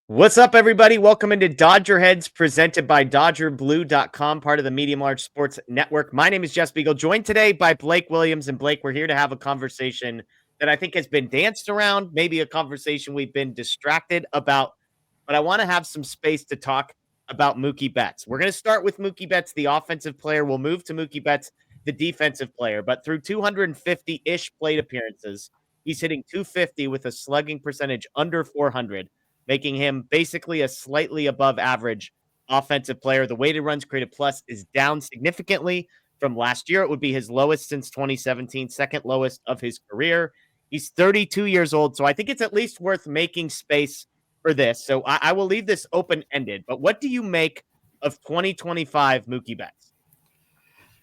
What's up, everybody? Welcome into DodgerHeads, presented by DodgerBlue.com, part of the Medium Large Sports Network. My name is Jeff Spiegel, joined today by Blake Williams. And Blake, we're here to have a conversation that I think has been danced around, maybe a conversation we've been distracted about, but I want to have some space to talk about Mookie Betts. We're going to start with Mookie Betts, the offensive player. We'll move to Mookie Betts, the defensive player. But through 250-ish plate appearances, he's hitting 250 with a slugging percentage under 400, making him basically a slightly above average offensive player. The weighted runs created plus is down significantly from last year. It would be his lowest since 2017, second lowest of his career. He's 32 years old, so I think it's at least worth making space for this. So I will leave this open ended. But what do you make of 2025 Mookie Betts?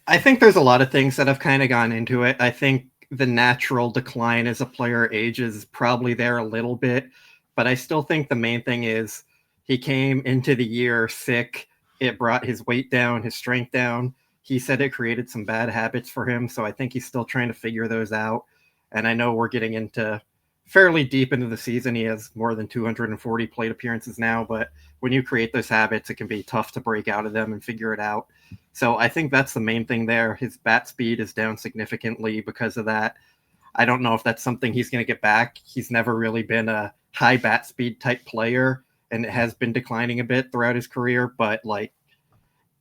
I think there's a lot of things that have kind of gone into it. I think the natural decline as a player ages is probably there a little bit, but I still think the main thing is he came into the year sick. It brought his weight down, his strength down. He said it created some bad habits for him, so I think he's still trying to figure those out. And I know we're getting into fairly deep into the season. He has more than 240 plate appearances now, but when you create those habits, it can be tough to break out of them and figure it out. So I think that's the main thing there. His bat speed is down significantly because of that. I don't know if that's something he's going to get back. He's never really been a high bat speed type player, and it has been declining a bit throughout his career, but like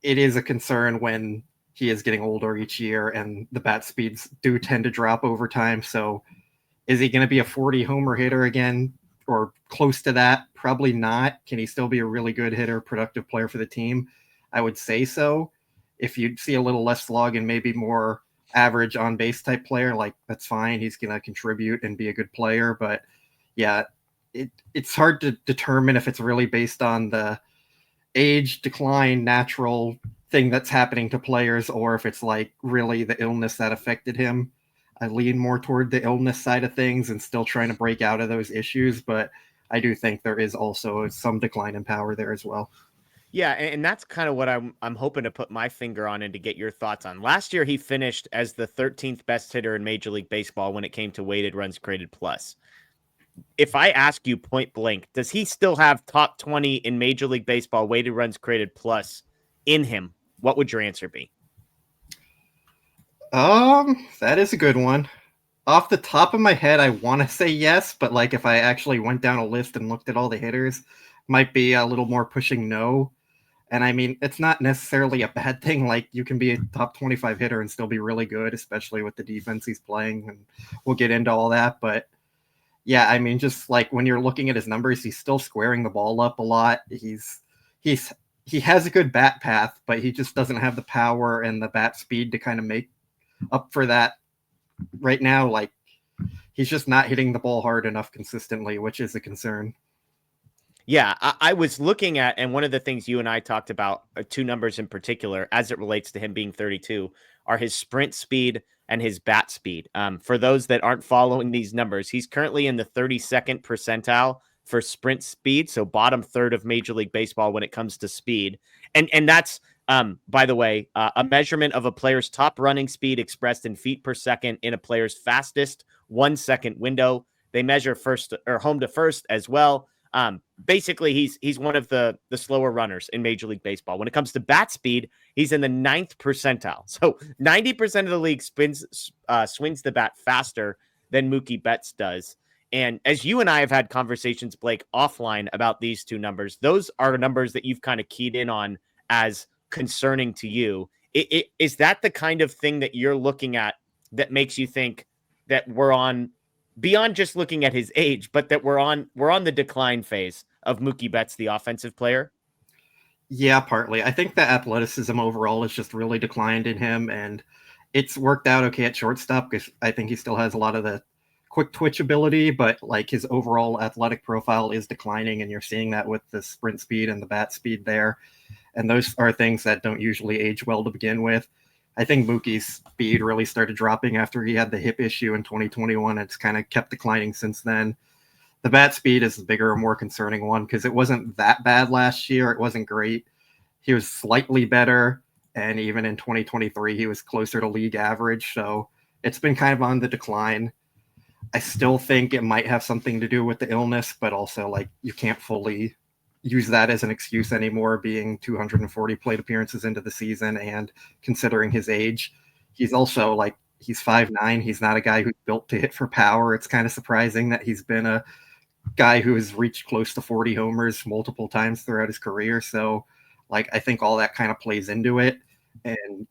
it is a concern when he is getting older each year and the bat speeds do tend to drop over time. So is he going to be a 40 homer hitter again or close to that? Probably not. Can he still be a really good hitter, productive player for the team? I would say so. If you see a little less slog and maybe more average on base type player, like that's fine. He's going to contribute and be a good player. But yeah, it's hard to determine if it's really based on the age decline, natural thing that's happening to players, or if it's like really the illness that affected him. I lean more toward the illness side of things and still trying to break out of those issues. But I do think there is also some decline in power there as well. Yeah, and that's kind of what I'm hoping to put my finger on and to get your thoughts on. Last year, he finished as the 13th best hitter in Major League Baseball when it came to weighted runs created plus. If I ask you point blank, does he still have top 20 in Major League Baseball weighted runs created plus in him? What would your answer be? That is a good one. Off the top of my head, I want to say yes, but like if I actually went down a list and looked at all the hitters, might be a little more pushing no. And I mean, it's not necessarily a bad thing. Like you can be a top 25 hitter and still be really good, especially with the defense he's playing. And we'll get into all that. But yeah, I mean, just like when you're looking at his numbers, he's still squaring the ball up a lot. He has a good bat path, but he just doesn't have the power and the bat speed to kind of make up for that right now. Like he's just not hitting the ball hard enough consistently, which is a concern. Yeah, I was looking at, and one of the things you and I talked about, two numbers in particular, as it relates to him being 32, are his sprint speed and his bat speed. For those that aren't following these numbers, he's currently in the 32nd percentile for sprint speed, so bottom third of Major League Baseball when it comes to speed. And that's, by the way, a measurement of a player's top running speed expressed in feet per second in a player's fastest 1 second window. They measure first or home to first as well. Basically, he's one of the slower runners in Major League Baseball. When it comes to bat speed, he's in the 9th percentile. So 90% of the league swings the bat faster than Mookie Betts does. And as you and I have had conversations, Blake, offline about these two numbers, those are numbers that you've kind of keyed in on as concerning to you. Is that the kind of thing that you're looking at that makes you think that we're on beyond just looking at his age, but that we're on the decline phase of Mookie Betts, the offensive player? Yeah, partly. I think the athleticism overall has just really declined in him, and it's worked out okay at shortstop because I think he still has a lot of the quick twitch ability, but like his overall athletic profile is declining, and you're seeing that with the sprint speed and the bat speed there. And those are things that don't usually age well to begin with. I think Mookie's speed really started dropping after he had the hip issue in 2021. It's kind of kept declining since then. The bat speed is the bigger and more concerning one because it wasn't that bad last year. It wasn't great. He was slightly better, and even in 2023, he was closer to league average. So it's been kind of on the decline. I still think it might have something to do with the illness, but also like you can't fully use that as an excuse anymore, being 240 plate appearances into the season and considering his age. He's also like, he's 5'9". He's not a guy who's built to hit for power. It's kind of surprising that he's been a guy who has reached close to 40 homers multiple times throughout his career. So, like, I think all that kind of plays into it. And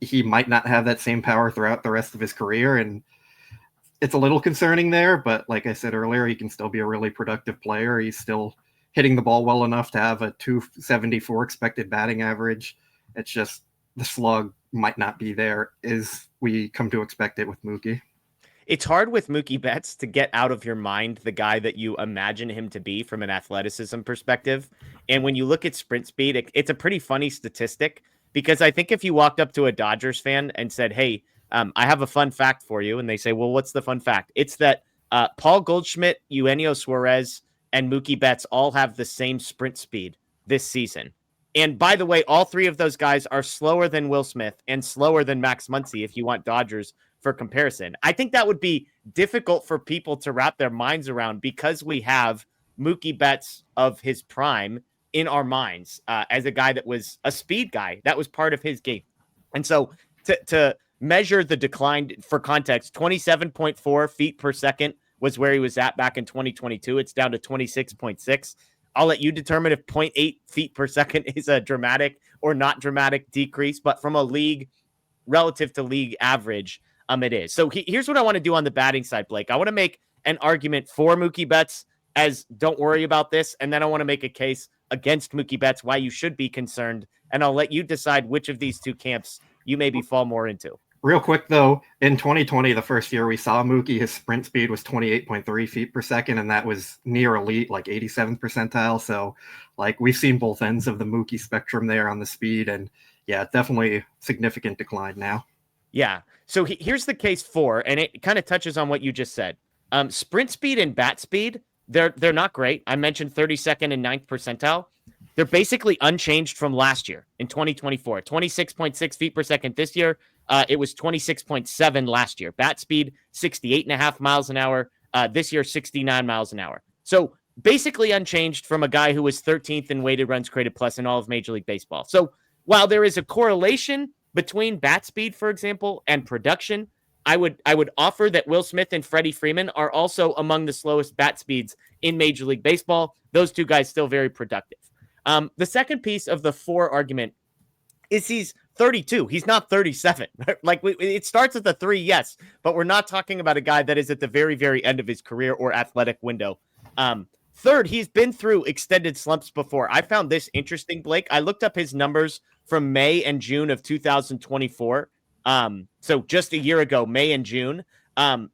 he might not have that same power throughout the rest of his career. And it's a little concerning there, but like I said earlier, he can still be a really productive player. He's still hitting the ball well enough to have a 274 expected batting average. It's just the slug might not be there as we come to expect it with Mookie. It's hard with Mookie Betts to get out of your mind the guy that you imagine him to be from an athleticism perspective. And when you look at sprint speed, it's a pretty funny statistic, because I think if you walked up to a Dodgers fan and said, hey, I have a fun fact for you, and they say, well, what's the fun fact? It's that Paul Goldschmidt, Eugenio Suarez, and Mookie Betts all have the same sprint speed this season. And by the way, all three of those guys are slower than Will Smith and slower than Max Muncy, if you want Dodgers for comparison. I think that would be difficult for people to wrap their minds around, because we have Mookie Betts of his prime in our minds as a guy that was a speed guy. That was part of his game. And so to measure the decline, for context, 27.4 feet per second was where he was at back in 2022. It's down to 26.6. I'll let you determine if 0.8 feet per second is a dramatic or not dramatic decrease, but from a league relative to league average, it is. So here's what I want to do on the batting side, Blake. I want to make an argument for Mookie Betts as don't worry about this. And then I want to make a case against Mookie Betts, why you should be concerned. And I'll let you decide which of these two camps you maybe fall more into. Real quick, though, in 2020, the first year we saw Mookie, his sprint speed was 28.3 feet per second, and that was near elite, like 87th percentile. So, like, we've seen both ends of the Mookie spectrum there on the speed, and yeah, definitely significant decline now. Yeah. So here's the case for, and it kind of touches on what you just said. Sprint speed and bat speed, they're not great. I mentioned 32nd and 9th percentile. They're basically unchanged from last year in 2024. 26.6 feet per second this year. It was 26.7 last year. Bat speed, 68.5 miles an hour. This year, 69 miles an hour. So basically unchanged from a guy who was 13th in weighted runs created plus in all of Major League Baseball. So while there is a correlation between bat speed, for example, and production, I would offer that Will Smith and Freddie Freeman are also among the slowest bat speeds in Major League Baseball. Those two guys still very productive. The second piece of the for argument is he's 32. He's not 37. Like, it starts at the 3, yes, but we're not talking about a guy that is at the very, very end of his career or athletic window. Third, he's been through extended slumps before. I found this interesting, Blake. I looked up his numbers from May and June of 2024. So just a year ago, May and June,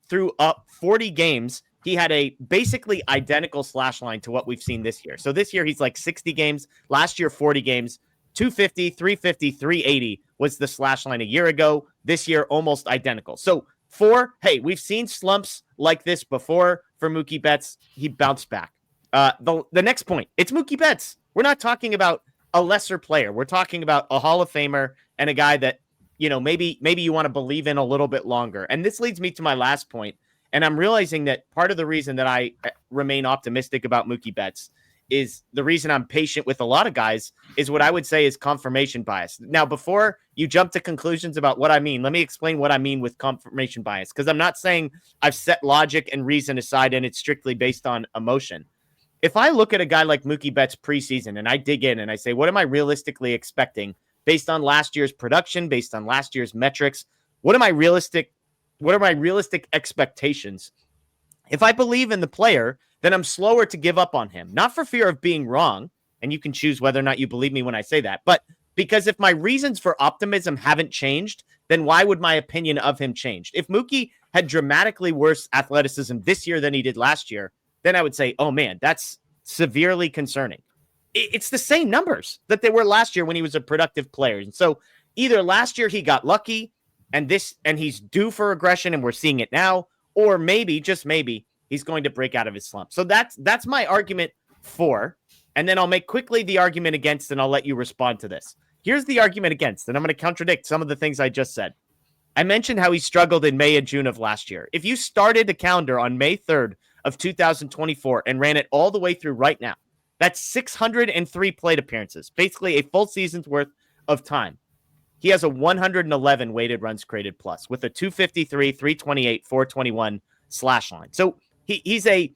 through 40 games, he had a basically identical slash line to what we've seen this year. So this year, he's like 60 games. Last year, 40 games. 250, 350, 380 was the slash line a year ago. This year, almost identical. So 4, hey, we've seen slumps like this before for Mookie Betts. He bounced back. The next point, it's Mookie Betts. We're not talking about a lesser player. We're talking about a Hall of Famer and a guy that, you know, maybe you want to believe in a little bit longer. And this leads me to my last point. And I'm realizing that part of the reason that I remain optimistic about Mookie Betts is the reason I'm patient with a lot of guys is what I would say is confirmation bias. Now, before you jump to conclusions about what I mean, let me explain what I mean with confirmation bias, because I'm not saying I've set logic and reason aside and it's strictly based on emotion. If I look at a guy like Mookie Betts preseason and I dig in and I say, what am I realistically expecting based on last year's production, based on last year's metrics? What are my realistic expectations? If I believe in the player, then I'm slower to give up on him, not for fear of being wrong. And you can choose whether or not you believe me when I say that. But because if my reasons for optimism haven't changed, then why would my opinion of him change? If Mookie had dramatically worse athleticism this year than he did last year, then I would say, oh man, that's severely concerning. It's the same numbers that they were last year when he was a productive player. And so either last year he got lucky and he's due for regression and we're seeing it now, or maybe, just maybe, he's going to break out of his slump. So that's my argument for, and then I'll make quickly the argument against, and I'll let you respond to this. Here's the argument against, and I'm going to contradict some of the things I just said. I mentioned how he struggled in May and June of last year. If you started a calendar on May 3rd of 2024 and ran it all the way through right now, That's 603 plate appearances, basically a full season's worth of time. He has a 111 weighted runs created plus with a 253, 328, 421 slash line. So he's a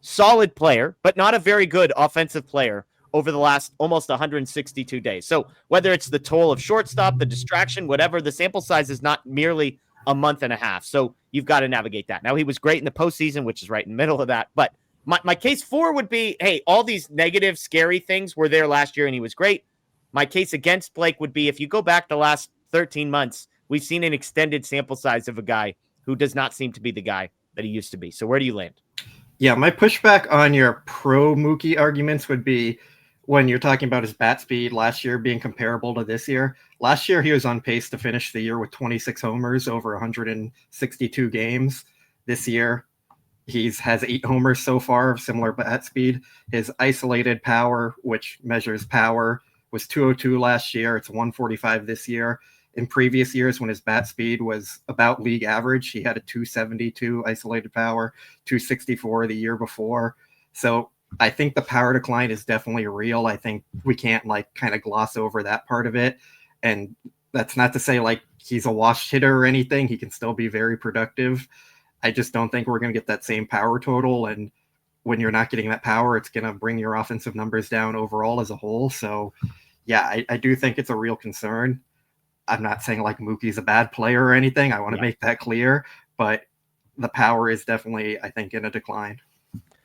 solid player, but not a very good offensive player over the last almost 162 days. So whether it's the toll of shortstop, the distraction, whatever, the sample size is not merely a month and a half. So you've got to navigate that. Now, he was great in the postseason, which is right in the middle of that. But my case for would be, hey, all these negative, scary things were there last year and he was great. My case against Blake would be if you go back the last 13 months, we've seen an extended sample size of a guy who does not seem to be the guy that he used to be. So where do you land? Yeah, my pushback on your pro Mookie arguments would be when you're talking about his bat speed last year being comparable to this year. Last year, he was on pace to finish the year with 26 homers over 162 games. This year, has 8 homers so far of similar bat speed. His isolated power, which measures power, was 202 last year. It's 145 this year. In previous years, when his bat speed was about league average, he had a 272 isolated power, 264 the year before. So I think the power decline is definitely real. I think we can't kind of gloss over that part of it. And that's not to say he's a washed hitter or anything. He can still be very productive. I just don't think we're going to get that same power total. And when you're not getting that power, it's going to bring your offensive numbers down overall as a whole. So yeah, I do think it's a real concern. I'm not saying Mookie's a bad player or anything. I want to make that clear, but the power is definitely, I think, in a decline.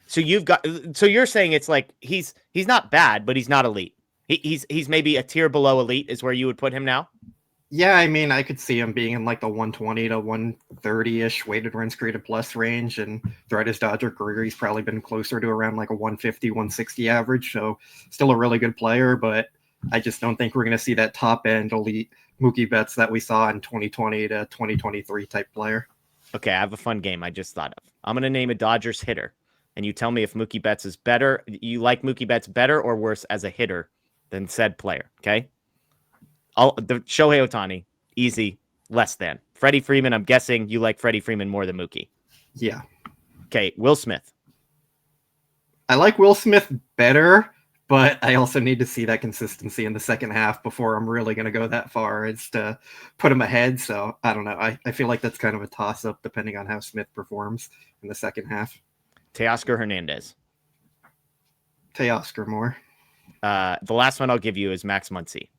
So you're saying it's he's not bad, but he's not elite. He's maybe a tier below elite is where you would put him now. Yeah, I mean, I could see him being in the 120 to 130-ish weighted runs created plus range, and throughout his Dodger career, he's probably been closer to around a 150, 160 average. So still a really good player, but I just don't think we're going to see that top end elite Mookie Betts that we saw in 2020 to 2023 type player. Okay, I have a fun game I just thought of. I'm going to name a Dodgers hitter, and you tell me if Mookie Betts is better. You like Mookie Betts better or worse as a hitter than said player, okay? The Shohei Ohtani, easy, less than. Freddie Freeman, I'm guessing you like Freddie Freeman more than Mookie. Yeah. Okay, Will Smith. I like Will Smith better, but I also need to see that consistency in the second half before I'm really going to go that far as to put him ahead. So I don't know. I feel like that's kind of a toss-up depending on how Smith performs in the second half. Teoscar Hernandez. Teoscar more. The last one I'll give you is Max Muncy.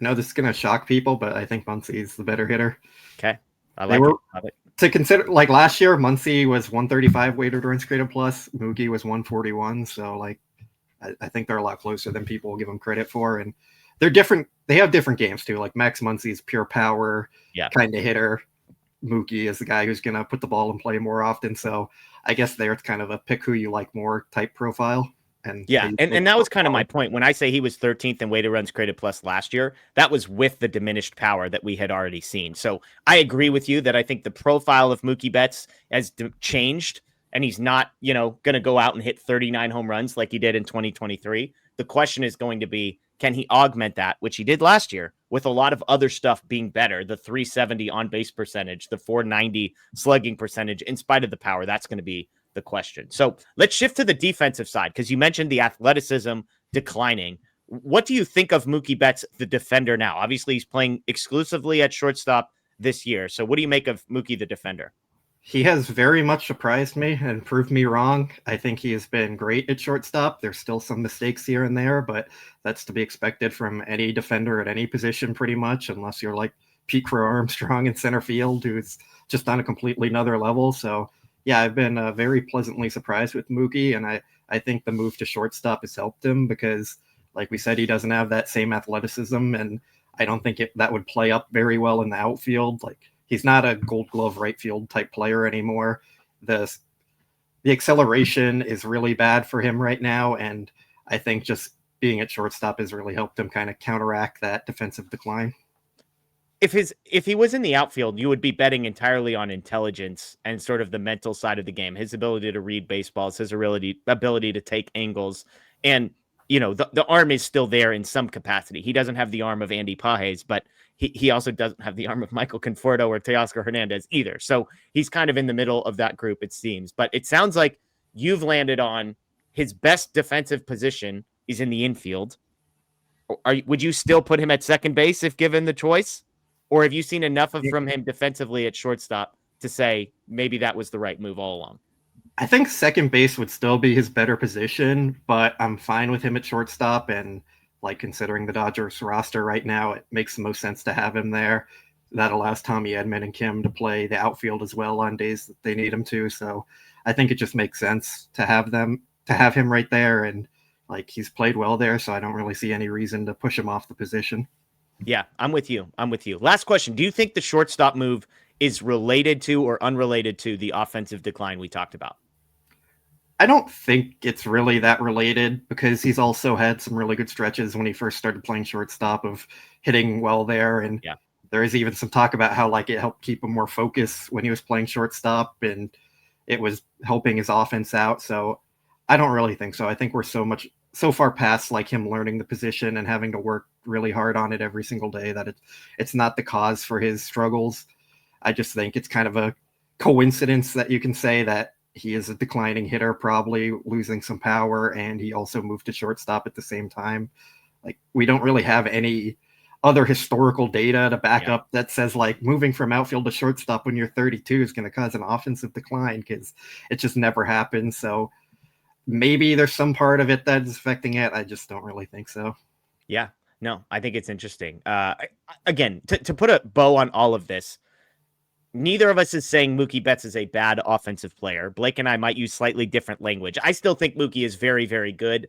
I know this is going to shock people, but I think Muncy is the better hitter. Okay. I like it. To consider, last year, Muncy was 135 weighted runs created plus. Mookie was 141. So, I think they're a lot closer than people will give them credit for. And they're different. They have different games, too. Max Muncy's pure power kind of hitter. Mookie is the guy who's going to put the ball in play more often. So, I guess it's kind of a pick who you like more type profile. And that was kind of my point. When I say he was 13th in weighted runs created plus last year, that was with the diminished power that we had already seen. So I agree with you that I think the profile of Mookie Betts has changed, and he's not, going to go out and hit 39 home runs like he did in 2023. The question is going to be, can he augment that, which he did last year, with a lot of other stuff being better, the 370 on base percentage, the 490 slugging percentage, in spite of the power? That's going to be the question. So let's shift to the defensive side, because you mentioned the athleticism declining. What do you think of Mookie Betts, the defender, now? Obviously, he's playing exclusively at shortstop this year. So what do you make of Mookie, the defender? He has very much surprised me and proved me wrong. I think he has been great at shortstop. There's still some mistakes here and there, but that's to be expected from any defender at any position pretty much, unless you're like Pete Crow Armstrong in center field, who's just on a completely another level. So yeah, I've been very pleasantly surprised with Mookie, and I think the move to shortstop has helped him because, like we said, he doesn't have that same athleticism, and I don't think that would play up very well in the outfield. He's not a Gold Glove right field type player anymore. The acceleration is really bad for him right now, and I think just being at shortstop has really helped him kind of counteract that defensive decline. If he was in the outfield, you would be betting entirely on intelligence and sort of the mental side of the game, his ability to read baseballs, his ability to take angles. And, the arm is still there in some capacity. He doesn't have the arm of Andy Pages, but he also doesn't have the arm of Michael Conforto or Teoscar Hernandez either. So he's kind of in the middle of that group, it seems. But it sounds like you've landed on his best defensive position is in the infield. Would you still put him at second base if given the choice? Or have you seen enough from him defensively at shortstop to say maybe that was the right move all along? I think second base would still be his better position, but I'm fine with him at shortstop. And like considering the Dodgers roster right now, it makes the most sense to have him there. That allows Tommy Edman and Kim to play the outfield as well on days that they need him to. So I think it just makes sense to have him right there. And like he's played well there, so I don't really see any reason to push him off the position. Yeah, I'm with you. Last question. Do you think the shortstop move is related to or unrelated to the offensive decline we talked about? I don't think it's really that related because he's also had some really good stretches when he first started playing shortstop of hitting well there. And there is even some talk about how like it helped keep him more focused when he was playing shortstop and it was helping his offense out. So I don't really think so. I think we're so far past like him learning the position and having to work really hard on it every single day that it's not the cause for his struggles. I just think it's kind of a coincidence that you can say that he is a declining hitter, probably losing some power, and he also moved to shortstop at the same time. Like we don't really have any other historical data to back up that says like moving from outfield to shortstop when you're 32 is going to cause an offensive decline because it just never happens. So maybe there's some part of it that's affecting it. I just don't really think so. Yeah, no, I think it's interesting. Again, to put a bow on all of this, neither of us is saying Mookie Betts is a bad offensive player. Blake and I might use slightly different language. I still think Mookie is very, very good.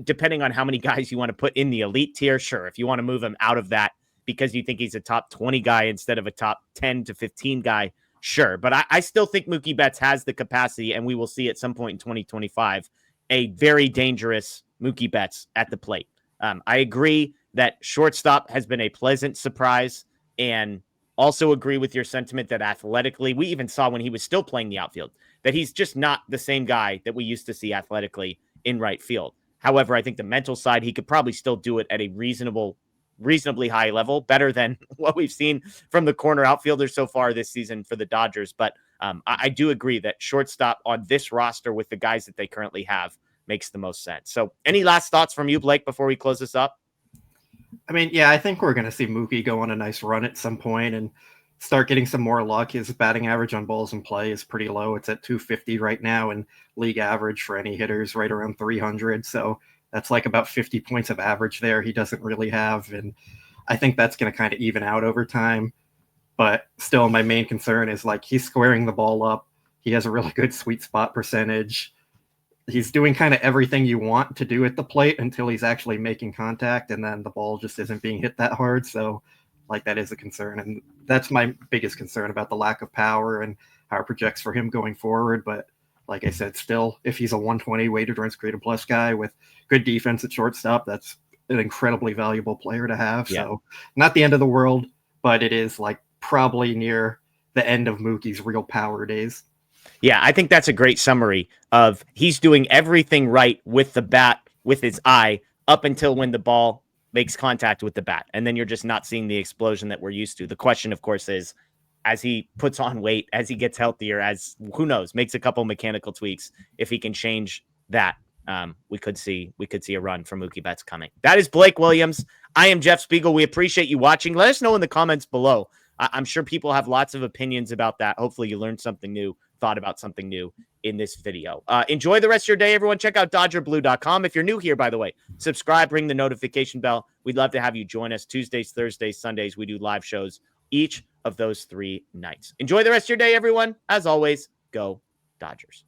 Depending on how many guys you want to put in the elite tier, sure. If you want to move him out of that because you think he's a top 20 guy instead of a top 10 to 15 guy, sure. But I still think Mookie Betts has the capacity, and we will see at some point in 2025, a very dangerous Mookie Betts at the plate. I agree that shortstop has been a pleasant surprise, and also agree with your sentiment that athletically, we even saw when he was still playing the outfield, that he's just not the same guy that we used to see athletically in right field. However, I think the mental side, he could probably still do it at a reasonably high level, better than what we've seen from the corner outfielders so far this season for the Dodgers. But I do agree that shortstop on this roster with the guys that they currently have makes the most sense. So any last thoughts from you, Blake, before we close this up? I mean, yeah, I think we're going to see Mookie go on a nice run at some point and start getting some more luck. His batting average on balls in play is pretty low. It's at 250 right now, and league average for any hitters right around 300. So that's like about 50 points of average there he doesn't really have. And I think that's going to kind of even out over time. But still, my main concern is like he's squaring the ball up. He has a really good sweet spot percentage. He's doing kind of everything you want to do at the plate until he's actually making contact, and then the ball just isn't being hit that hard. So like that is a concern, and that's my biggest concern about the lack of power and how it projects for him going forward. But like I said, still, if he's a 120 weighted runs created plus guy with good defense at shortstop, that's an incredibly valuable player to have. So not the end of the world, but it is like probably near the end of Mookie's real power days. Yeah, I think that's a great summary of he's doing everything right with the bat, with his eye, up until when the ball makes contact with the bat. And then you're just not seeing the explosion that we're used to. The question, of course, is as he puts on weight, as he gets healthier, as who knows, makes a couple mechanical tweaks, if he can change that, we could see a run from Mookie Betts coming. That is Blake Williams. I am Jeff Spiegel. We appreciate you watching. Let us know in the comments below. I'm sure people have lots of opinions about that. Hopefully you learned something new, thought about something new in this video. Enjoy the rest of your day, everyone. Check out DodgerBlue.com. If you're new here, by the way, subscribe, ring the notification bell. We'd love to have you join us Tuesdays, Thursdays, Sundays. We do live shows each of those 3 nights. Enjoy the rest of your day, everyone. As always, go Dodgers.